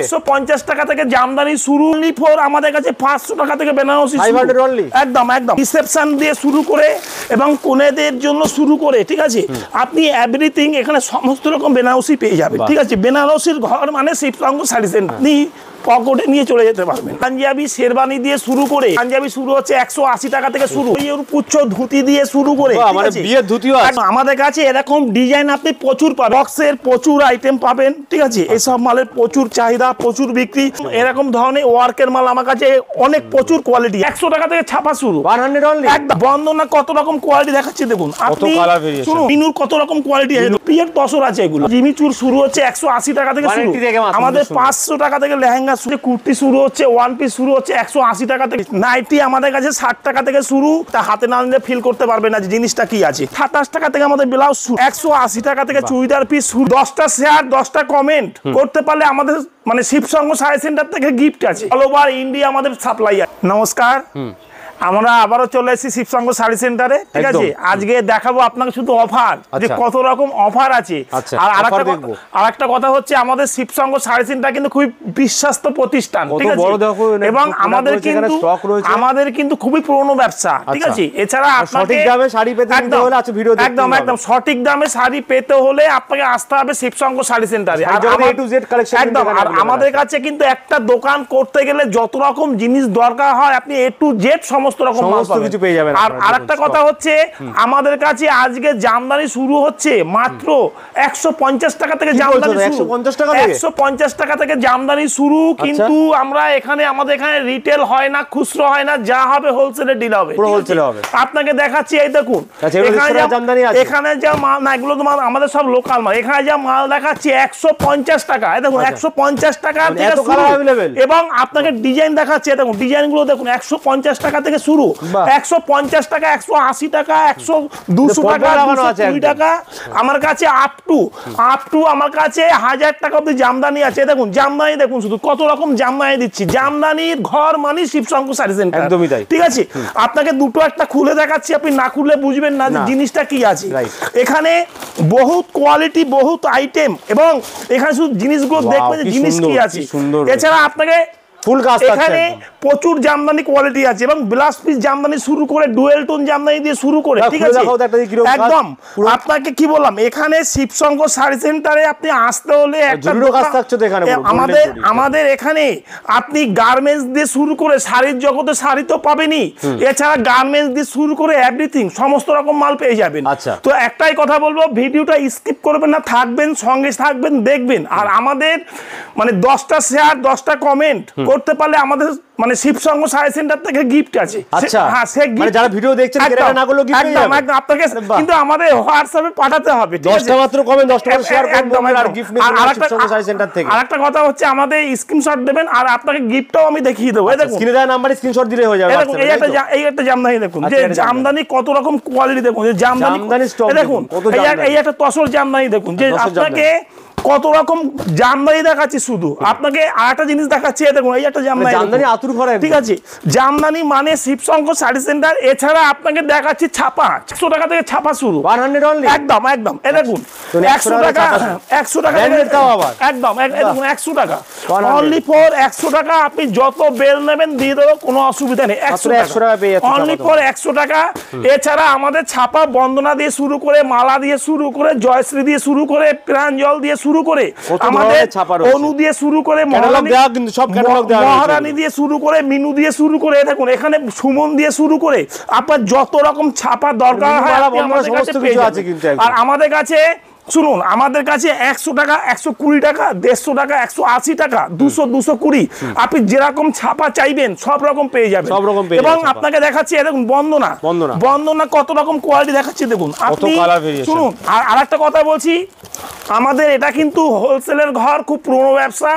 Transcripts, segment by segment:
150 টাকা থেকে জামদানি শুরু, ফোর আমাদের কাছে 500 টাকা থেকে বেনারসি একদম একদম রিসেপশন দিয়ে শুরু করে এবং কোনেদের জন্য শুরু করে, ঠিক আছে, আপনি এভরিথিং এখানে সমস্ত রকম বেনারসি পেয়ে যাবেন, ঠিক আছে। বেনারসির ঘর মানে শিবশঙ্কর শাড়ি সেন্টার। আপনি পকেটে নিয়ে চলে যেতে পারবেন। পাঞ্জাবি শেরবানি দিয়ে শুরু করে, পাঞ্জাবি শুরু হচ্ছে 180 টাকা থেকে শুরু, পুচ্ছ ধুতি দিয়ে শুরু করে, আমাদের কাছে এরকম ডিজাইন আপনি প্রচুর পাবেন, বক্সের প্রচুর আইটেম পাবেন, ঠিক আছে। এইসব মালের প্রচুর চাহিদা, প্রচুর বিক্রি। এরকম ধরনের ওয়ার্কের মাল আমার কাছে অনেক প্রচুর কোয়ালিটি, 100 টাকা থেকে ছাপা শুরু, একদম। বন্দনা কত রকম কোয়ালিটি দেখাচ্ছি দেখুন, আপনি শুনুন মিনুর কত রকম কোয়ালিটি আছে, পিয়ের তসর আছে এগুলো। জিমিচুর শুরু হচ্ছে 180 টাকা থেকে শুরু, আমাদের 500 টাকা থেকে লেহেঙ্গা, কুর্তি শুরু হচ্ছে, ওয়ান পিস শুরু হচ্ছে 180 টাকা থেকে, নাইটি আমাদের কাছে 60 টাকা থেকে শুরু। তা হাতে না নিলে ফিল করতে পারবে না যে জিনিসটা কি আছে। 27 টাকা থেকে আমাদের ব্লাউজ, 180 টাকা থেকে চুড়িদার পিস শুরু। 10টা শেয়ার 10টা কমেন্ট করতে পারলে আমাদের মানে শিবশঙ্কর শাড়ি সেন্টার থেকে গিফট আছে, অল ওভার ইন্ডিয়া আমাদের সাপ্লাই আছে। নমস্কার, আমরা আবারও চলে এসেছি শিবশঙ্কর শাড়ি সেন্টারে, ঠিক আছে। আজকে দেখাবো আপনাকে শুধু অফার, যে কত রকম অফার আছে। আর আরেকটা কথা হচ্ছে, আমাদের শিবশঙ্কর শাড়ি সেন্টার কিন্তু খুবই বিশ্বস্ত প্রতিষ্ঠান, ঠিক আছে, এবং আমাদের কিন্তু খুবই পুরনো ব্যবসা, ঠিক আছে। এছাড়া সঠিক দামে শাড়ি পেতে হলে একদম একদম সঠিক দামে শাড়ি পেতে হলে আপনাকে আসতে হবে শিবশঙ্কর শাড়ি সেন্টারে। একদম। আর আমাদের কাছে কিন্তু একটা দোকান করতে গেলে যত রকম জিনিস দরকার হয়, আপনি এ টু জেড সমস্ত রকম কিছু পেয়ে যাবেন। আর আরেকটা কথা হচ্ছে, আমাদের কাছে আজকে জামদানি শুরু হচ্ছে মাত্র 150 টাকা থেকে, জামদানি 150 টাকা থেকে জামদানি শুরু। কিন্তু আমরা এখানে, আমাদের এখানে রিটেল হয় না, খুচরো হয় না, যা হবে হোলসেলে ডিল হবে, আপনাকে দেখাচ্ছি। এই দেখুন এখানে যা মাল, না এগুলো তো মাল আমাদের সব লোকাল মাল। এখানে যা মাল দেখাচ্ছি 150 টাকা, এই দেখুন 150 টাকা থেকে শুরু, এবং আপনাকে ডিজাইন দেখাচ্ছি, দেখুন ডিজাইন গুলো দেখুন, 150 টাকা থেকে শুরু, 150 টাকা, 180 টাকা, 100, 200 টাকা, 220 টাকা, আমার কাছে আপ টু আমার কাছে 1000 টাকা অবধি জামদানি আছে। দেখুন জামদানি দেখুন, শুধু কত রকম জামদানি দিচ্ছি। জামদানির ঘর মানে শিবশঙ্কর শাড়ি সেন্টার, একদমই তাই, ঠিক আছে। আপনাকে দুটো একটা খুলে দেখাচ্ছি, আপনি না খুললে বুঝবেন না যে জিনিসটা কি আছে। এখানে বহুত কোয়ালিটি, বহুত আইটেম, এবং এখানে শুধু জিনিসগুলো দেখবেন যে জিনিস কি আছে। এছাড়া আপনাকে এখানে প্রচুর জামদানি কোয়ালিটি আছে, এবং ব্লাউজ পিস জামদানি শুরু করে, ডুয়েল টোন জামদানি দিয়ে শুরু করে, ঠিক আছে, একদম। আপনাকে কি বললাম, এখানে শিবশঙ্কর শাড়ি সেন্টারে আপনি আসতে হলে আমাদের এখানে আপনি গার্মেন্টস দিয়ে শুরু করে, শাড়ির জগতে শাড়ি তো পাবেনই, এছাড়া গার্মেন্টস দিয়ে শুরু করে এভরিথিং সমস্ত রকম মাল পেয়ে যাবেন। তো একটাই কথা বলবো, ভিডিওটা স্কিপ করবেন না, থাকবেন সঙ্গে, থাকবেন দেখবেন। আর আমাদের মানে 10টা শেয়ার 10টা কমেন্ট করতে পারলে আমাদের মানে শিবশঙ্কর শাড়ি সেন্টার থেকে গিফট আছে। হ্যাঁ, সে গিফট যারা ভিডিও দেখছেন না করলে গিফট পেয়ে যাবেন একদম আপনাকে, কিন্তু আমাদের হোয়াটসঅ্যাপে পাঠাতে হবে, 10টা মাত্র কমেন্ট, 10টা শেয়ার করবেন, আর গিফট নিয়ে শিবশঙ্কর শাড়ি সেন্টার থেকে। আরেকটা কথা হচ্ছে, আমাদের স্ক্রিনশট দেবেন, আর আপনাকে গিফটটাও আমি দেখিয়ে দেব। এই দেখুন স্ক্রিনে দেওয়া নাম্বারে স্ক্রিনশট দিলে হয়ে যাবে। এই একটা জামদানি দেখুন, যে জামদানি কত রকম কোয়ালিটি দেখুন, যে জামদানি দেখুন, এই একটা তসর জামদানি দেখুন, যে আপনাকে কত রকম জামদানি দেখাচ্ছি। শুধু আপনাকে আরেকটা জিনিস দেখাচ্ছি, দেখুন এই একটা জামদানি আতুর ঘরে, ঠিক আছে। জামদানি মানে শিবশঙ্কর শাড়ি সেন্টার। এছাড়া আপনাকে দেখাচ্ছি ছাপা, 100 টাকা থেকে ছাপা শুরু, একদম একদম। এই দেখুন 100 টাকা, 100 টাকা একদম, দেখুন 100 টাকা অনলি ফর 100 টাকা। আপনি যত বেল নেবেন দিয়ে দেবো, কোনো অসুবিধা নেই, 100 টাকা অনলি ফর 100 টাকা। এছাড়া আমাদের ছাপা বন্দনা দিয়ে শুরু করে, মালা দিয়ে শুরু করে, জয়শ্রী দিয়ে শুরু করে, প্রাঞ্জল দিয়ে শুরু করে, আমাদের অনু দিয়ে শুরু করে, মহারানী দিয়ে শুরু করে, মিনু দিয়ে শুরু করে, দেখুন এখানে সুমন দিয়ে শুরু করে, আপনার যত রকম ছাপা দরকার হয় আর আমাদের কাছে শুনুন, আমাদের কাছে 100 টাকা, 120 টাকা, 150 টাকা, 180 টাকা, 200, 220, আপনি যেরকম ছাপা চাইবেন সব রকম পেয়ে যাবেন। এবং আপনাকে দেখাচ্ছি, দেখুন বন্দনা কত রকম কোয়ালিটি দেখাচ্ছি, দেখুন আপনি শুনুন। আর আরেকটা কথা বলছি, আমাদের এটা কিন্তু হোলসেলের ঘর, খুব পুরনো ব্যবসা।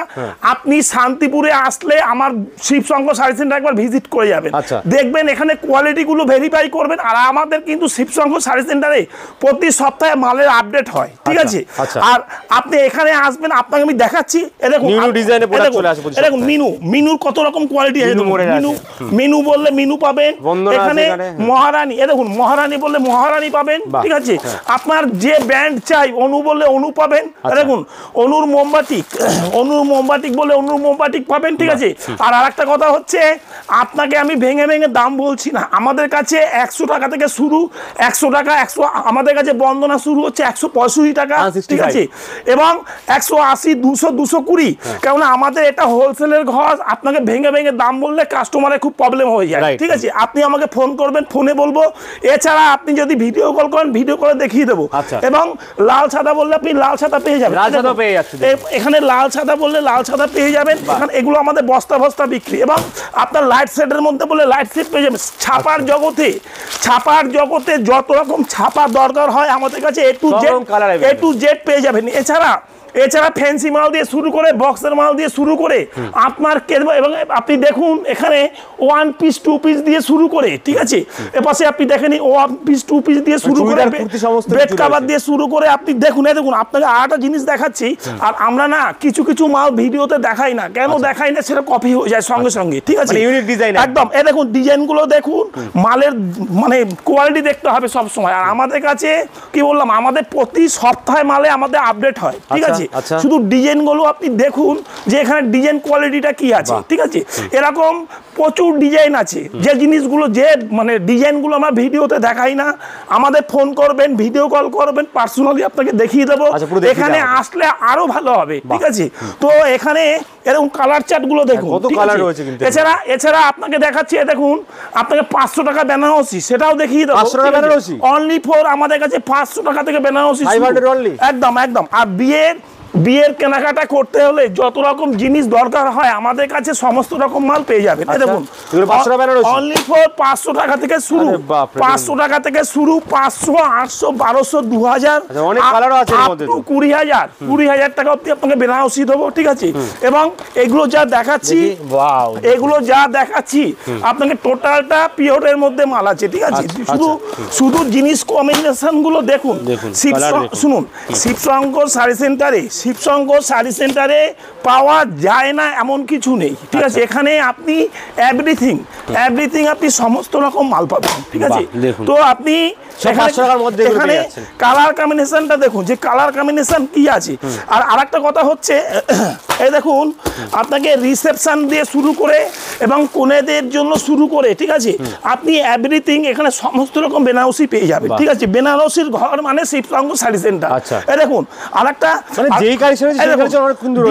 আপনি শান্তিপুরে আসলে আমার শিবশঙ্কর শাড়ি সেন্টার একবার ভিজিট করে যাবেন, দেখবেন এখানে কোয়ালিটি গুলো ভেরিফাই করবেন। আর আমাদের কিন্তু শিবশঙ্কর শাড়ি সেন্টারে প্রতি সপ্তাহে মালের আপডেট হয়, ঠিক আছে। আর আপনি এখানে আসবেন, আপনাকে আমি দেখাচ্ছি, দেখুন মিনুর কত রকম কোয়ালিটি আছে। মিনু বললে মিনু পাবেন, এখানে মহারানী, দেখুন মহারানী বললে মহারানী পাবেন, ঠিক আছে। আপনার যে ব্র্যান্ড চাই, অনু বললে অনু পাবেন, দেখুন অনুর মোমবাটিক বলে অনুর মোমবাটিক পাবেন, ঠিক আছে। আর আরেকটা কথা হচ্ছে, আপনাকে আমি ভেঙে ভেঙে দাম বলছি না, আমাদের কাছে 100 টাকা থেকে শুরু, 100 টাকা, 100, আমাদের কাছে বন্দনা শুরু হচ্ছে 165 টাকা, ঠিক আছে, এবং 180, 200, 220, কারণ আমাদের এটা হোলসেলের ঘর, আপনাকে ভেঙে ভেঙে দাম বললে কাস্টমারের খুব প্রবলেম হয়ে যায়, ঠিক আছে। আপনি আমাকে ফোন করবেন, ফোনে বলবো, এছাড়া আপনি যদি ভিডিও কল করেন, ভিডিও করে দেখিয়ে দেবো, এবং লাল সাদা বললে আপনি লাল সাদা পেয়ে যাবেন, এখানে লাল সাদা বললে লাল সাদা পেয়ে যাবেন, এগুলো আমাদের বস্তা বস্তা বিক্রি, এবং আপনার লাইট সেটের মধ্যে বলে লাইট সেট পেয়ে যাবেন। ছাপার জগতে যত রকম ছাপা দরকার হয় আমাদের কাছে এ টু জেড পেয়ে যাবেন। এছাড়া ফ্যান্সি মাল দিয়ে শুরু করে, বক্সের মাল দিয়ে শুরু করে, আপনার এবং আপনি দেখুন এখানে 1 পিস 2 পিস দিয়ে শুরু করে, ঠিক আছে, এপাশে আপনি দেখেন 1 পিস 2 পিস দিয়ে শুরু করে, বেড কভার দিয়ে শুরু করে, আপনি দেখুন আপনাকে আরেকটা জিনিস দেখাচ্ছি। আর আমরা না কিছু মাল ভিডিওতে দেখাই না, কেন দেখাই না, সেটা কপি হয়ে যায় সঙ্গে সঙ্গে, ঠিক আছে, একদম। এই দেখুন ডিজাইনগুলো দেখুন, মালের মানে কোয়ালিটি দেখতে হবে সব সময়। আর আমাদের কাছে কি বললাম, আমাদের প্রতি সপ্তাহে মালে আমাদের আপডেট হয়, ঠিক আছে। শুধু ডিজাইনগুলো আপনি দেখুন যে এখানে ডিজাইন কোয়ালিটিটা কি আছে, ঠিক আছে। এরকম প্রচুর ডিজাইন আছে, যে জিনিসগুলো যে মানে ডিজাইনগুলো আমরা ভিডিওতে দেখাই না, আমাদের ফোন করবেন, ভিডিও কল করবেন, পার্সোনালি আপনাকে দেখিয়ে দেবো, এখানে আসলে আরো ভালো হবে, ঠিক আছে। তো এখানে এরকম কালার চার্টগুলো দেখুন, এছাড়া আপনাকে দেখাচ্ছি, দেখুন আপনাকে 500 টাকা বেনারসি, সেটাও দেখিয়ে দেবো, অনলি ফর আমাদের কাছে 500 টাকা থেকে বেনারসি, একদম। আর বিয়ের কেনাকাটা করতে হলে যত রকম জিনিস দরকার হয় আমাদের কাছে সমস্ত রকম মাল পেয়ে যাবেন। দেখুন অনলি ফর 500 টাকা থেকে শুরু, 500 টাকা থেকে শুরু, 500, 800, 1200, 2000, 20,000 টাকা অব্দি আপনাকে বেনারসি দেবো, ঠিক আছে। এবং এগুলো যা দেখাচ্ছি আপনাকে টোটালটা পিওরের মধ্যে মাল আছে, ঠিক আছে। শুধু জিনিস কম্বিনেশন গুলো দেখুন। শুনুন, শিবশঙ্কর শাড়ি সেন্টারে পাওয়া যায় না এমন কিছু নেই, ঠিক আছে। এখানে আপনি এভরিথিং আপনি সমস্ত রকম মাল পাবেন, ঠিক আছে। তো আপনি এখানে কালার কম্বিনেশনটা দেখুন, যে কালার কম্বিনেশন কি আছে। আর আরেকটা কথা হচ্ছে, এই দেখুন আপনাকে রিসেপশন দিয়ে শুরু করে এবং কনেদের জন্য শুরু করে, ঠিক আছে, আপনি এভরিথিং এখানে সমস্ত রকম বেনারসি পেয়ে যাবেন, ঠিক আছে। বেনারসির ঘর মানে শিবশঙ্কর শাড়ি সেন্টার। এই দেখুন আরেকটা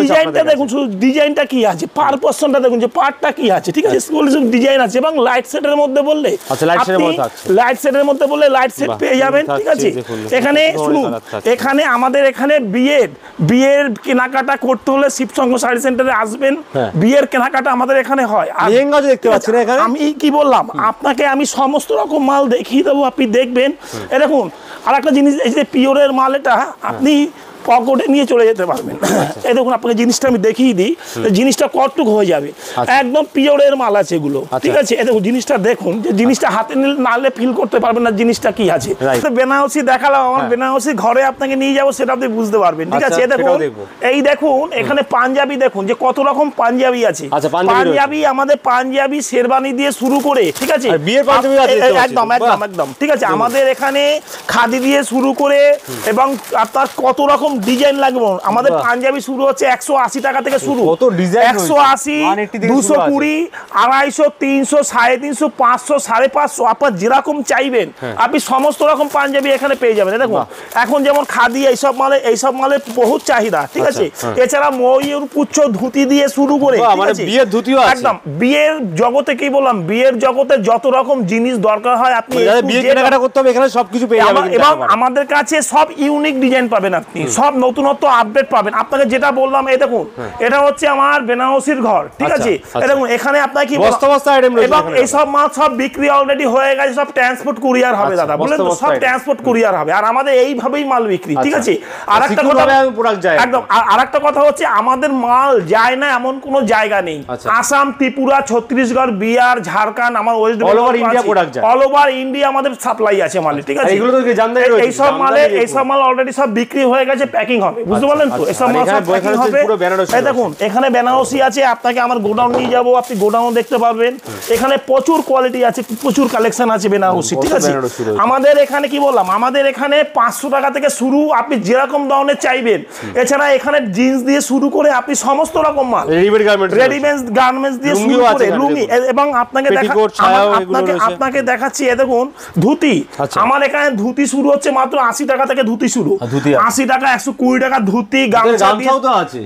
ডিজাইনটা দেখুন, শুধু ডিজাইনটা কি আছে, পার পোর্শনটা দেখুন, যে পার্টটা কি আছে, ঠিক আছে, ডিজাইন আছে। এবং লাইট সেটের মধ্যে বললে লাইট সেট পেয়ে যাবেন, ঠিক আছে। এখানে শুনুন, এখানে আমাদের এখানে বিয়ের কেনাকাটা করতে হলে শিবশঙ্কর শাড়ি সেন্টারে আসবেন, বিয়ের কেনাকাটা আমাদের এখানে হয়। আমি কি বললাম আপনাকে, আমি সমস্ত রকম মাল দেখিয়ে দেবো, আপনি দেখবেন। এরকম আর একটা জিনিস, এই যে পিওরের মাল, এটা আপনি পকেটে নিয়ে চলে যেতে পারবেন। এই দেখুন আপনাকে জিনিসটা আমি দেখিয়ে দিই, জিনিসটা কতটুকু হয়ে যাবে, একদম পিওরের মাল আছে এগুলো, ঠিক আছে। এই দেখুন জিনিসটা দেখুন, যে জিনিসটা হাতে নালে ফিল করতে পারবেন না জিনিসটা কি আছে। বেনারসি দেখালাম, আমার বেনারসি ঘরে আপনাকে নিয়ে যাবো, সেটা আপনি বুঝতে পারবেন, ঠিক আছে। এই দেখুন এখানে পাঞ্জাবি দেখুন, যে কত রকম পাঞ্জাবি আছে। পাঞ্জাবি আমাদের পাঞ্জাবি শেরবানি দিয়ে শুরু করে, ঠিক আছে, একদম, ঠিক আছে। আমাদের এখানে খাদি দিয়ে শুরু করে এবং আপনার কত রকম ডিজাইন লাগবে। আমাদের পাঞ্জাবি শুরু হচ্ছে 180 টাকা থেকে শুরু, 180, 220, 250, 300, 350, 500, 550, আপনার যেরকম চাইবেন আপনি সমস্ত রকম পাঞ্জাবি এখানে পেয়ে যাবেন। দেখুন এখন যেমন খাদি এইসব মালের বহুত চাহিদা, ঠিক আছে। এছাড়া ময়ূর পুচ্ছ ধুতি দিয়ে শুরু করে, একদম বিয়ের জগতে কি বললাম, বিয়ের জগতে যত রকম জিনিস দরকার হয় আপনি সবকিছু পেয়ে যাবেন। এবং আমাদের কাছে সব ইউনিক ডিজাইন পাবেন, আপনি সব নতুনত্ব আপডেট পাবেন। আপনাকে যেটা বললাম, এই দেখুন এটা হচ্ছে আমার বেনারসির ঘর, ঠিক আছে। দেখুন এখানে আপনার কি এবং এই সব মাল সব বিক্রি অলরেডি হয়ে গেছে, সব ট্রান্সপোর্ট কুরিয়ার হবে দাদা, বলেন তো, সব ট্রান্সপোর্ট কুরিয়ার হবে। আর আমাদের এইভাবেই মাল বিক্রি, ঠিক আছে। আর একটা কথা, একদম আর একটা কথা হচ্ছে, আমাদের মাল যায় না এমন কোনো জায়গা নেই। আসাম, ত্রিপুরা, ছত্তিশগড়, বিহার, ঝাড়খণ্ড, আমার West Bengal, all over India আমাদের সাপ্লাই আছে মালে, ঠিক আছে। এই সব মাল অলরেডি সব বিক্রি হয়ে গেছে, প্যাকিং হবে, বুঝতে পারলেন তো? এসব মাল সব প্যাকিং হবে। এই দেখুন এখানে বেনারসি আছে, আপনাকে আমার গোডাউন নিয়ে যাবো, আপনি গোডাউন দেখতে পারবেন। এখানে প্রচুর কোয়ালিটি আছে, প্রচুর কালেকশন আছে বেনারসি, ঠিক আছে? আমাদের এখানে কি বললাম, আমাদের এখানে 500 টাকা থেকে শুরু, আপনি যেরকম ধরনের চাইবেন। এছাড়া এখানে জিন্স দিয়ে শুরু করে আপনি সমস্ত রকম মাল, রেডিমেড গার্মেন্টস দিয়ে শুরু করে লুঙ্গি, এবং আপনাকে দেখাচ্ছি এ দেখুন ধুতি। আমার এখানে ধুতি শুরু হচ্ছে মাত্র 80 টাকা থেকে, ধুতি শুরু 80 টাকা, 120 টাকা ধুতি, গামছা দিয়ে,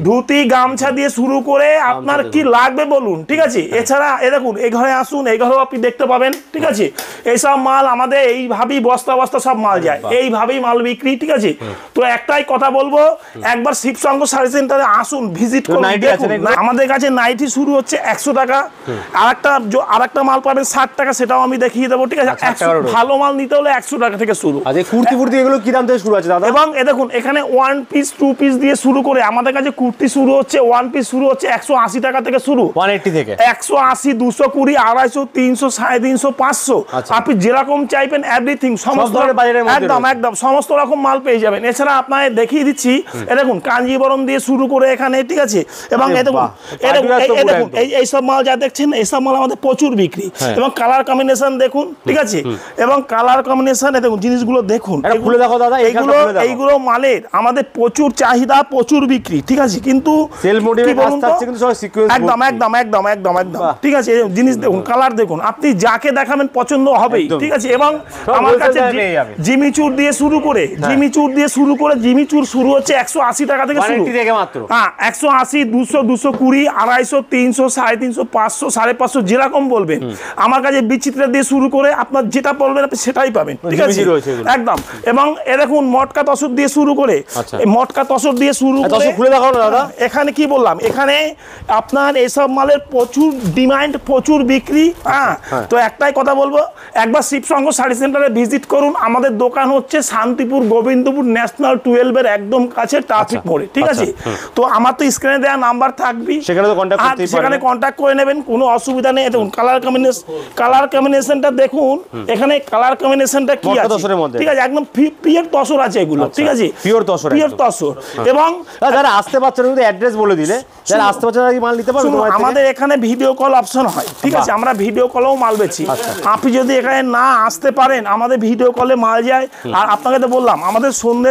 ধুতি গামছা দিয়ে শুরু করে আপনার কি লাগবে বলুন, ঠিক আছে? এছাড়া এ দেখুন এই ঘরে আসুন, এই ঘরেও আপনি দেখতে পাবেন, ঠিক আছে? এইসব মাল আমাদের এইভাবেই বস্তা বস্তা সব মাল যায়, এইভাবেই মাল বিক্রি, ঠিক আছে? তো একটাই কথা বলবো, একবার শিবশঙ্কর শাড়ি সেন্টারে আসুন, ভিজিট করুন, দেখুন। আমাদের কাছে নাইটি শুরু হচ্ছে 100 টাকা, আরেকটা মাল পাবেন 60 টাকা, সেটাও আমি দেখিয়ে দেবো, ঠিক আছে? ভালো মাল নিতে হলে 100 টাকা থেকে শুরু। কুর্তি ফুর্তি এগুলো কি দাম থেকে শুরু আছে দাদা? এবং এ দেখুন এখানে 1 পিস 2 পিস দিয়ে শুরু করে আমাদের কাছে কুর্তি শুরু হচ্ছে, 1 পিস শুরু হচ্ছে 180 টাকা থেকে শুরু, 180 থেকে 180, 220, 250, 300, 350, 500, আপনি যেরকম চাইবেন এভরিথিং, সমস্ত একদম সমস্ত রকম মাল পেয়ে যাবেন। এছাড়া আপনাকে দেখিয়ে দিচ্ছি, এ দেখুন কাঞ্জিবরম দিয়ে শুরু করে এখানে, ঠিক আছে? এবং এ দেখুন এইসব মাল যা দেখছেন, এইসব মাল আমাদের প্রচুর বিক্রি, এবং কালার কম্বিনেশন দেখুন, ঠিক আছে? এবং কালার কম্বিনেশন দেখুন, জিনিসগুলো দেখুন, এইগুলো মালের আমাদের প্রচুর চাহিদা, প্রচুর বিক্রি, ঠিক আছে? কিন্তু ঠিক আছে, জিনিস দেখুন, কালার দেখুন, আপনি যাকে দেখাবেন পছন্দ হবেই, ঠিক আছে? এবং আমার কাছে জিমিচুর দিয়ে শুরু করে, জিমিচুর শুরু হচ্ছে 180 টাকা থেকে শুরু, হ্যাঁ 180, 200, 220, 250, 300, 350, 500, 550, যেরকম বলবেন। আমার কাছে বিচিত্রা দিয়ে শুরু করে আপনার যেটা বলবেন আপনি সেটাই পাবেন, ঠিক আছে? একদম। এবং এ দেখুন মটকা তসর দিয়ে শুরু করে, মটকা তসর দিয়ে শুরু করে, খুলে দেখাও না দাদা। এখানে কি বললাম, এখানে আপনার এসব মালের প্রচুর ডিমান্ড, প্রচুর বিক্রি, হ্যাঁ। তো একটাই কথা বলবো, একবার শিবশঙ্কর শাড়ি সেন্টারে ভিজিট করুন। আমাদের দোকান হচ্ছে শান্তিপুর গোবিন্দপুর ন্যাশনাল 12-এর একদম কাছে, ট্রাফিক মোড়ে, ঠিক আছে? তো আমার তো স্ক্রিনে দেওয়া নাম্বার থাকবে, সেখানে কন্ট্যাক্ট করে নেবেন, কোনো অসুবিধা নেই। দেখুন কালার কম্বিনেশনটা দেখুন, এখানে কালার কম্বিনেশনটা কি আছে, ঠিক আছে? একদম পিওর তসর আছে এগুলো, ঠিক আছে? পিওর তসর। এবং যারা আসতে পারছেন কিন্তু অ্যাড্রেস বলে দিলে, যারা আসতে পারছেন তারা কি মাল নিতে পারবে? আমাদের এখানে ভিডিও কল অপশন হয়, ঠিক আছে? আমরা ভিডিও কলেও মাল বেচি। আপনি যদি এখানে না আসতে পারেন, আমাদের ভিডিও কলে মাল যায়। আর আপনাকে তো বললাম আমাদের সন্ধ্যে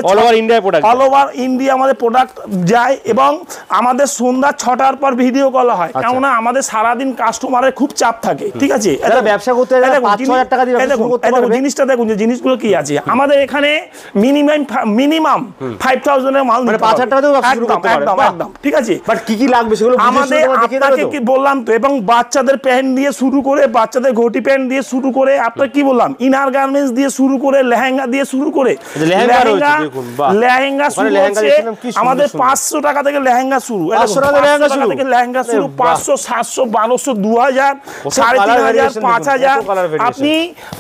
অল ওভার ইন্ডিয়া আমাদের প্রোডাক্ট যায়, এবং আমাদের সন্ধ্যা 6টার পর ভিডিও কল হয়, কেননা আমাদের সারাদিন কাস্টমারের খুব চাপ থাকে, ঠিক আছে? ব্যবসা করতে জিনিসটা দেখুন যে জিনিসগুলো কি আছে। আমাদের এখানে মিনিমাম 5000 এর মাল, 5000 টাকা দিয়ে ব্যবসা শুরু করতে পারবেন, একদম, ঠিক আছে? বাট কি লাগবে সেগুলো আমাদের আপনাকে কি বললাম তো। এবং বাচ্চাদের প্যান্ট দিয়ে শুরু করে, বাচ্চাদের ঘটি প্যান্ট দিয়ে শুরু করে, আপনার কি বললাম ইনার গার্মেন্টস দিয়ে শুরু করে, লেহেঙ্গা দিয়ে শুরু করে, লেহেঙ্গা শুরু হচ্ছে আমাদের 500 টাকা থেকে লেহেঙ্গা শুরু, 500 টাকা থেকে লেহেঙ্গা শুরু, 500, 700, 1200, 2000, 3500, 5000,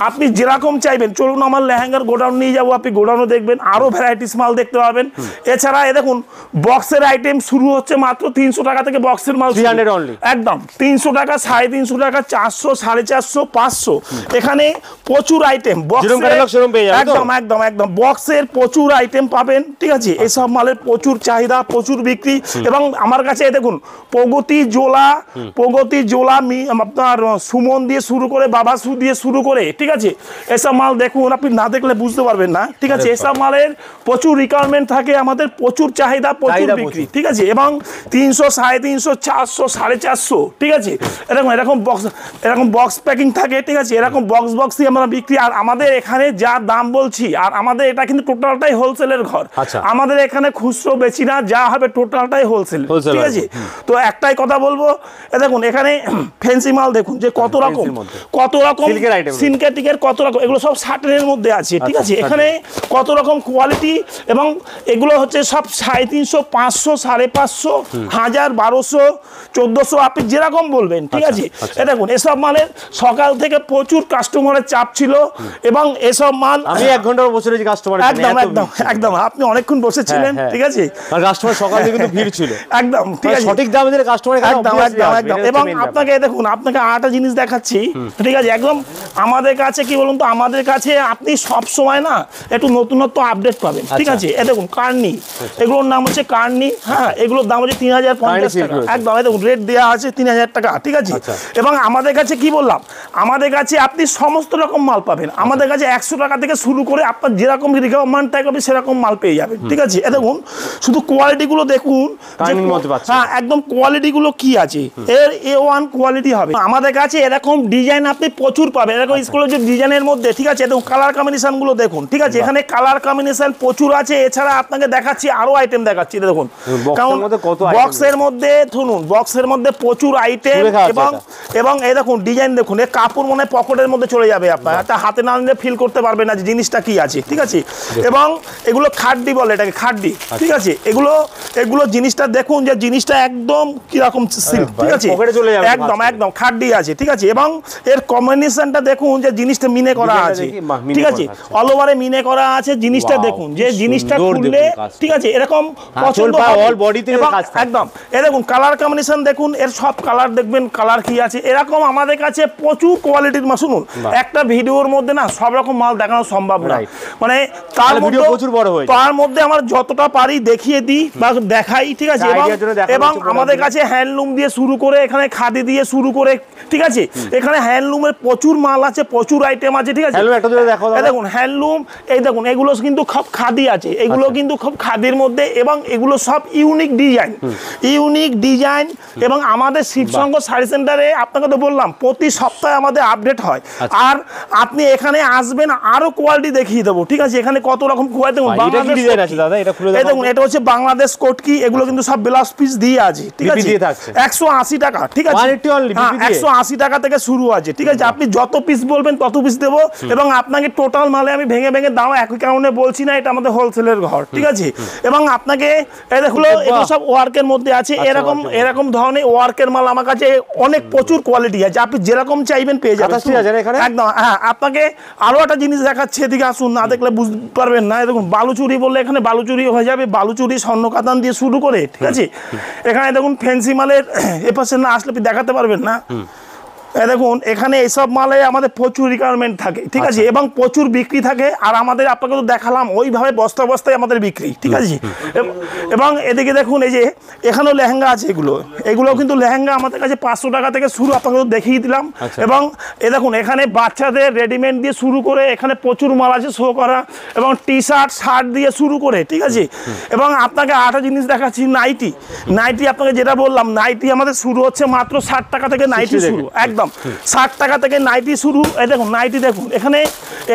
আপনি যেরকম চাইবেন। চলুন আমার লেহেঙ্গার গোডাউন নিয়ে যাবো, আপনি গোডাউনও দেখবেন, আরো ভ্যারাইটিস মাল দেখতে পাবেন। এছাড়া এ দেখুন বক্সের আইটেম শুরু হচ্ছে মাত্র 300 টাকা থেকে, বক্সের মাল 300 অনলি, একদম 300 টাকা, 350 টাকা, 400, 450, 500। এখানে প্রচুর আইটেম, একদম বক্সের প্রচুর আইটেম পাবেন, ঠিক আছে? এইসব মালের প্রচুর চাহিদা, প্রচুর বিক্রি। এবং আমার কাছে দেখুন প্রগতি জোলা, আপনার সুমন দিয়ে শুরু করে, বাবাসু দিয়ে শুরু করে, ঠিক আছে? এসব মাল দেখুন, আপনি না দেখলে বুঝতে পারবেন না, ঠিক আছে? এসব মালের প্রচুর রিকোয়ারমেন্ট থাকে, আমাদের প্রচুর চাহিদা, প্রচুর বিক্রি, ঠিক আছে? এবং 300, 350, 400, 450, ঠিক আছে? এরকম বক্স প্যাকিং থাকে, ঠিক আছে? এরকম বক্সই আমরা বিক্রি। আর আমাদের এখানে যা দাম বলছি, আর আমাদের এটা কিন্তু টোটালটাই হোলসেলের ঘর, আমাদের এখানে খুচরো বেচি না, যা হবে টোটালটাই হোলসেল, ঠিক আছে? তো একটাই কথা বলবো, দেখুন এখানে ফ্যান্সি মাল দেখুন যে কত রকম সিনথেটিকের কত রকম, এগুলো সব সাটেনের মধ্যে আছে, ঠিক আছে? এখানে কত রকম কোয়ালিটি, এবং এগুলো হচ্ছে সব 350, 500, 550, 1000, 1200, 1400 আপনি যেরকম বলবেন, ঠিক আছে। এ দেখুন এসব মালের সকাল থেকে প্রচুর কাস্টমারের চাপ ছিল এবং এসব মাল আমি 1 ঘন্টা বসে রয়েছি কাস্টমার, একদম আপনি অনেকক্ষণ বসেছিলেন, ঠিক আছে। কাস্টমার সকাল থেকে কিন্তু ভিড় ছিল, একদম ঠিক আছে, সঠিক দামে দিলে কাস্টমার একদম। এবং আপনাকে দেখুন, আপনাকে আরেকটা জিনিস দেখাচ্ছি, ঠিক আছে। একদম আমাদের কাছে কি বলুন তো, আমাদের কাছে আপনি সব সময় না একটু নতুনত্ব আপডেট পাবেন, ঠিক আছে। এ দেখুন কার্নি, এগুলোর নাম হচ্ছে কার্নি, হ্যাঁ, এগুলোর দাম হচ্ছে 3050 টাকা, একদম। এই দেখুন রেট দেওয়া আছে 3000 টাকা, ঠিক আছে। এবং আমাদের কাছে কি বললাম, আমাদের কাছে আপনি সমস্ত রকম মাল পাবেন। আমাদের কাছে 100 টাকা থেকে শুরু করে আপনার যেরকম রিকোয়ারমেন্ট থাকবে সেরকম মাল পেয়ে যাবেন, ঠিক আছে। এ দেখুন শুধু কোয়ালিটিগুলো দেখুন, হ্যাঁ একদম কোয়ালিটিগুলো কি আছে, এর A1 কোয়ালিটি হবে। আমাদের কাছে এরকম ডিজাইন আপনি প্রচুর পাবেন, এরকম স্কুলের যে ডিজাইনের মধ্যে, ঠিক আছে। দেখুন কালার কম্বিনেশনগুলো দেখুন, ঠিক আছে। এখানে কালার কম্বিনেশন প্রচুর আছে। এছাড়া আপনাকে দেখাচ্ছি আরো আইটেম দেখাচ্ছি, দেখুন কারণ বক্সের মধ্যে শুনুন, বক্সের মধ্যে প্রচুর আইটেম এবং এই দেখুন ডিজাইন দেখুন, এই কাপড় মনে পকেটের মধ্যে চলে যাবে, আপনার একটা হাতে না নিলে ফিল করতে পারবে না যে জিনিসটা কি আছে, ঠিক আছে। এবং এগুলো খাড্ডি বলে এটাকে, খাড্ডি, ঠিক আছে। এগুলো জিনিসটা দেখুন যে জিনিসটা একদম কিরকম সিল্ক, ঠিক আছে, একদম খাড্ডি আছে, ঠিক আছে। এবং এর কম্বিনেশনটা দেখুন যে জিনিসটা মিনে করা আছে, ঠিক আছে, অল ওভারে মিনে করা আছে। জিনিসটা দেখুন যে জিনিসটা খুললে, ঠিক আছে, এরকম পছন্দ একদম। এ দেখুন কালার কম্বিনেশন দেখুন, এর সব কালার দেখবেন, কালার কি আছে। এরকম আমাদের কাছে প্রচুর কোয়ালিটির মাল। শুনুন একটা ভিডিওর মধ্যে না সব রকম মাল দেখানো সম্ভব না, মানে তার মধ্যে আমার যতটা পারি দেখিয়ে দিই বা দেখাই, ঠিক আছে। এবং আমাদের কাছে হ্যান্ডলুম দিয়ে শুরু করে, এখানে খাদি দিয়ে শুরু করে, ঠিক আছে। এখানে হ্যান্ডলুমের প্রচুর মাল আছে, প্রচুর আইটেম আছে, ঠিক আছে। দেখুন হ্যান্ডলুম, এই দেখুন এগুলো কিন্তু সব খাদি আছে, এগুলো কিন্তু খুব খাদির মধ্যে, এবং এগুলো সব ইউনিক ডিজাইন। এবং আমাদের শিবসংঘ শাড়ি সেন্টারে আপনাকে তো বললাম প্রতি সপ্তাহে আমাদের আপডেট হয়। আর আপনি এখানে আসবেন আরো কোয়ালিটি দেখিয়ে দেবো, ঠিক আছে। এখানে কত রকম কোয়ালিটি দেখুন, দেখুন এটা হচ্ছে বাংলাদেশ কোটকি, এগুলো কিন্তু সব ব্লাউজ পিস দিয়ে আছে, ঠিক আছে। 180 টাকা, ঠিক আছে, 180 টাকা থেকে শুরু আছে, ঠিক আছে। আপনি যত পিস বলবেন তত পিস দেবো। এবং আপনাকে টোটাল মালে আমি ভেঙে দাম একই কারণে বলছি না, এটা আমাদের হোলসেলের ঘর, ঠিক আছে। এবং আপনাকে এগুলো সব ওয়ার্কের মধ্যে আছে, এরকম ধরনের ওয়ার্কের মাল আমার কাছে অনেক প্রচুর কোয়ালিটি আছে, আপনি যেরকম চাইবেন পেয়ে যাবেন, একদম। হ্যাঁ, আপনাকে আরো একটা জিনিস দেখাচ্ছে, এদিকে আসুন, না দেখলে বুঝতে পারবেন না। দেখুন বালুচুরি বললে এখানে বালুচুরি হয়ে যাবে, বালুচুরি স্বর্ণ কাতান দিয়ে শুরু করে, ঠিক আছে। এখানে দেখুন ফ্যান্সি মালের এপাশে না আসলে দেখাতে পারবেন না। দেখুন এখানে এইসব মালে আমাদের প্রচুর রিকোয়ারমেন্ট থাকে, ঠিক আছে, এবং প্রচুর বিক্রি থাকে। আর আমাদের আপনাকে তো দেখালাম ওইভাবে বস্তায় আমাদের বিক্রি, ঠিক আছে। এবং এদিকে দেখুন এই যে এখানেও লেহেঙ্গা আছে, এগুলো কিন্তু লেহেঙ্গা আমাদের কাছে 500 টাকা থেকে শুরু, আপনাকে তো দেখিয়ে দিলাম। এবং দেখুন এখানে বাচ্চাদের রেডিমেড দিয়ে শুরু করে এখানে প্রচুর মাল আছে শো করা, এবং টি শার্ট দিয়ে শুরু করে, ঠিক আছে। এবং আপনাকে আরেকটা জিনিস দেখাচ্ছি, নাইটি আপনাকে যেটা বললাম, নাইটি আমাদের শুরু হচ্ছে মাত্র 60 টাকা থেকে নাইটি শুরু, একদম 60 টাকা থেকে নাইটি শুরু। এই দেখুন নাইটি দেখুন,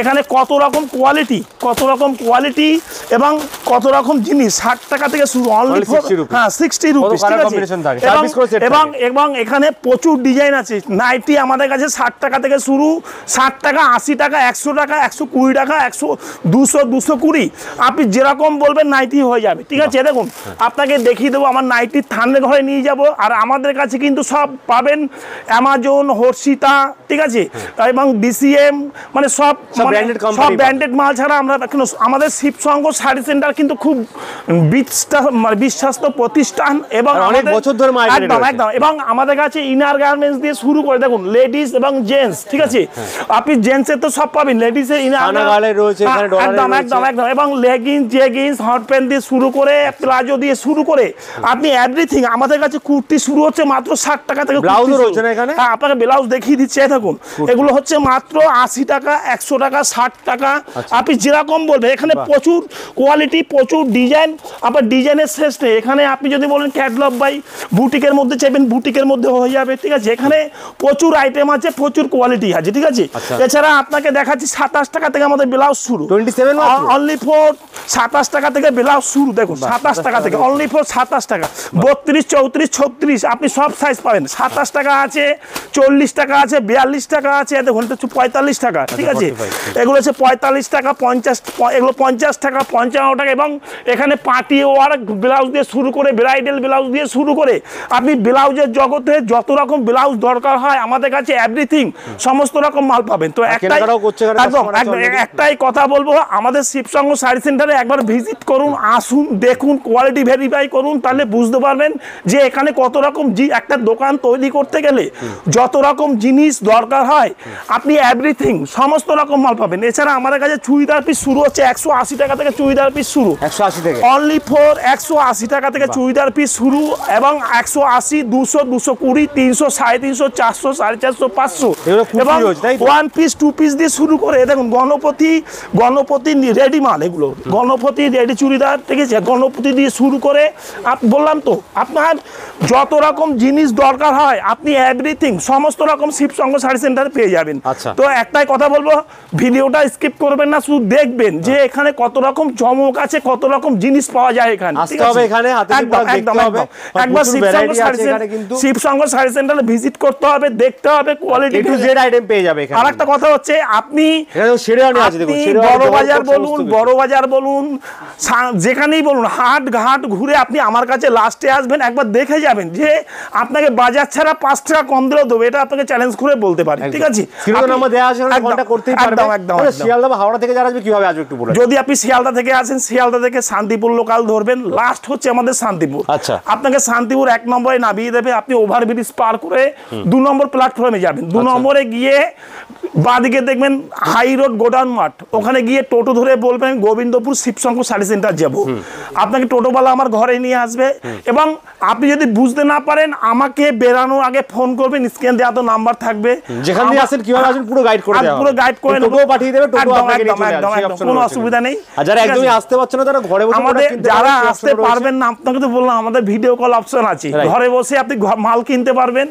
এখানে কত রকম কোয়ালিটি এবং কত রকম জিনিস। 60 টাকা থেকে শুরু, অনলি ফর 60 রুপিস, ঠিক আছে। এবং এখানে প্রচুর ডিজাইন আছে। নাইটি আমাদের কাছে 60 টাকা থেকে শুরু, 60 টাকা, 80 টাকা, 100 টাকা, 120 টাকা, 100, 200, 220, আপনি যেরকম বলবেন নাইটি হয়ে যাবে, ঠিক আছে। দেখুন আপনাকে দেখিয়ে দেবো, আমার নাইটি থানের ঘরে নিয়ে যাব। আর আমাদের কাছে কিন্তু সব পাবেন অ্যামাজন, হর্ষিতা, ঠিক আছে, এবং ডিসিএম, মানে সব ব্র্যান্ডেড মাল ছাড়া আমরা আমাদের শিবসংঘ শাড়ি সেন্টার কিন্তু খুব বিশ্বস্ত প্রতিষ্ঠান, এবং অনেক বছর ধরে একদম। এবং আমাদের কাছে ইনার গার্মেন্টস দিয়ে শুরু করে, দেখুন লেডিস এবং জেন্টস, ঠিক আছে। আপনি জেন্টসের তো সব পাবেন, লেডিসের ইনার একদম। এবং লেগিংস, জেগিংস, হট প্যান্ট দিয়ে শুরু করে, প্লাজো দিয়ে শুরু করে, আপনি এভরিথিং। আমাদের কাছে কুর্তি শুরু হচ্ছে মাত্র 60 টাকা থেকে। হ্যাঁ, আপনাকে ব্লাউজ দেখিয়ে দিচ্ছে, দেখুন এগুলো হচ্ছে মাত্র 80 টাকা, 100 টাকা, 60 টাকা, আপনি যেরকম বলবেন। এখানে প্রচুর কোয়ালিটি, প্রচুর ডিজাইন, আবার ডিজাইনের শেষ নেই। এখানে আপনি যদি বলেন ক্যাটলগ বাই বুটিকের মধ্যে চাইবেন, বুটিকের মধ্যে হয়ে যাবে, ঠিক আছে। এখানে প্রচুর আইটেম আছে, প্রচুর কোয়ালিটি আছে, ঠিক আছে। এছাড়া আপনাকে দেখাচ্ছি 27 টাকা থেকে আমাদের ব্লাউজ শুরু, অনলি ফর 27 টাকা থেকে ব্লাউজ শুরু। দেখুন 27 টাকা থেকে, অনলি ফর 27 টাকা, 32, 34, 36 আপনি সব সাইজ পাবেন। 27 টাকা আছে, 40 40 টাকা আছে, 42 টাকা আছে, দেখুন এটা হচ্ছে 45 টাকা, ঠিক আছে। এগুলো হচ্ছে 45 টাকা, 50, এগুলো 50 টাকা, 55 টাকা। এবং এখানে পার্টি ওয়ার্ক ব্লাউজ দিয়ে শুরু করে ব্রাইডাল ব্লাউজ দিয়ে শুরু করে আপনি ব্লাউজের জগতে যত রকম ব্লাউজ দরকার হয় আমাদের কাছে এভরিথিং সমস্ত রকম মাল পাবেন। তো একটাই কথা বলবো, আমাদের শিবসঙ্গ শাড়ি সেন্টারে একবার ভিজিট করুন, আসুন, দেখুন, কোয়ালিটি ভেরিফাই করুন, তাহলে বুঝতে পারবেন যে এখানে কত রকম একটা দোকান তৈরি করতে গেলে যত রকম জিনিস দরকার হয় আপনি এভরিথিং সমস্ত রকম মাল পাবেন। এছাড়া আমাদের কাছে চুড়িদার পিস শুরু হচ্ছে 180 টাকা থেকে, চুড়িদার পিস শুরু 180 থেকে, অনলি ফর 180 টাকা থেকে চুড়িদার পিস শুরু। এবং 180, 200, 220, 300, 350, 400, 450, 500 এবং 1 পিস 2 পিস দিয়ে শুরু করে দেখুন গণপতি রেডি মাল, এগুলো গণপতি রেডি চুড়িদার, ঠিক আছে, গণপতি দিয়ে শুরু করে বললাম তো আপনার যত রকম জিনিস দরকার হয় আপনি এভরিথিং সমস্ত রকম শিবসঙ্গ শাড়ি সেন্টারে পেয়ে যাবেন। তো একটাই কথা বলবো, ভিডিওটা স্কিপ করবেন না, শুধু দেখবেন যে এখানে কত রকম চমক আছে, কত রকম জিনিস পাওয়া যায় এখানে। একবার শিবসঙ্গ শাড়ি সেন্টারে ভিজিট করতে হবে, দেখতে হবে, কোয়ালিটি আইটেম পেয়ে যাবে। আর একটা কথা হচ্ছে আপনি বড় বাজার বলুন যেখানেই বলুন, হাট ঘাট ঘুরে আপনি আমার কাছে লাস্টে আসবেন, একবার দেখে যাবেন যে আপনাকে বাজার ছাড়া 5 টাকা কম দিলেও দেবো, এটা আপনাকে চ্যালেঞ্জ করে বলতে পারি, ঠিক আছে। যদি আপনি শিয়ালদা থেকে আসেন, শিয়ালদা থেকে শান্তিপুর লোকাল ধরবেন, লাস্ট হচ্ছে আমাদের শান্তিপুর। আপনাকে শান্তিপুর 1 নম্বরে নামিয়ে দেবে, আপনি ওভারব্রিজ পার করে 2 নম্বর প্ল্যাটফর্মে যাবেন। 2 নম্বরে গিয়ে বাঁদিকে দেখবেন হাই রোড গোডাউন মাঠ, ওখানে গিয়ে টোটো ধরে বলবেন গোবিন্দপুর শিবশঙ্কর শাড়ি সেন্টার যাব, আপনাকে টোটোওয়ালা আমার ঘরে নিয়ে আসবে। এবং আপনি যদি বুঝতে না পারেন আমাকে বেরানোর আগে ফোন করবেন, স্ক্রিনে দেওয়া তো নাম্বার থাকবে, যেখানে আসেন কিভাবে আসেন পুরো গাইড করে দেওয়া হবে, পুরো গাইড করে টোটো পাঠিয়ে দেবে, টোটো আপনাকে নিয়ে চলে আসবে, কোনো অসুবিধা নেই। আর যারা একদমই আসতে পারছেন না তারা ঘরে বসে আমাদের যারা আসতে পারবেন না, আপনাকে তো বললাম আমাদের ভিডিও কল অপশন আছে, ঘরে বসে আপনি মাল কিনতে পারবেন।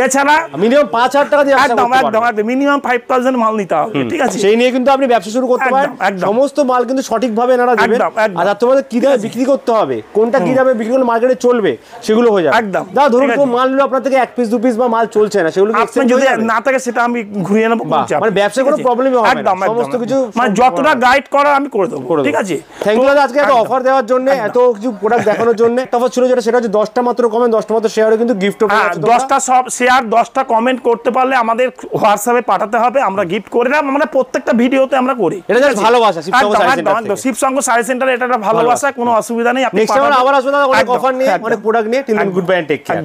এছাড়া মিনিমাম 5,000 টাকা দিয়ে আসতে হবে, একদম মিনিমাম 5,000 মাল নিতে হবে, ঠিক আছে। সেই নিয়ে কিন্তু আপনি ব্যবসা শুরু করতে পারেন, সমস্ত মাল কিন্তু সঠিকভাবে এনারা দেবেন। আর তোমাদের কি দামে বিক্রি করতে হবে, কোনটা কি দামে বিক্রি করলে মার্কেটে চলবে সেগুলো হয়ে যাবে। একদম ধরুন মাল নিলো আপনার থেকে 1 পিস 2 পিস বা মাল চলছে না, সেগুলো যদি না থাকে সেটা আমি ঘুরিয়ে নেবো, মানে ব্যবসায় কোনো প্রবলেমই হবে না, সমস্ত কিছু মানে যতটা গাইড করা আমি করে দেবো, ঠিক আছে। থ্যাংক ইউ দাদা, আজকে এত অফার দেওয়ার জন্য, এত কিছু প্রোডাক্ট দেখানোর জন্য। তফাৎ ছিল যেটা, সেটা হচ্ছে 10টা মাত্র কমেন্ট, 10টা মাত্র শেয়ারে কিন্তু গিফট হবে। 10টা সব শেয়ার, 10টা কমেন্ট করতে পারলে আমাদের হোয়াটসঅ্যাপে পাঠাতে হবে, আমরা গিফট করে দেব। আমরা প্রত্যেকটা ভিডিওতে আমরা করি, এটা জাস্ট ভালোবাসা। শিবসঙ্গ শাড়ি সেন্টার এটা একটা ভালোবাসা, কোনো অসুবিধা নেই। আপনি নেক্সট টাইম আবার আসবেন অনেক অফার নিয়ে, অনেক প্রোডাক্ট নিয়ে। Till then good bye and take care.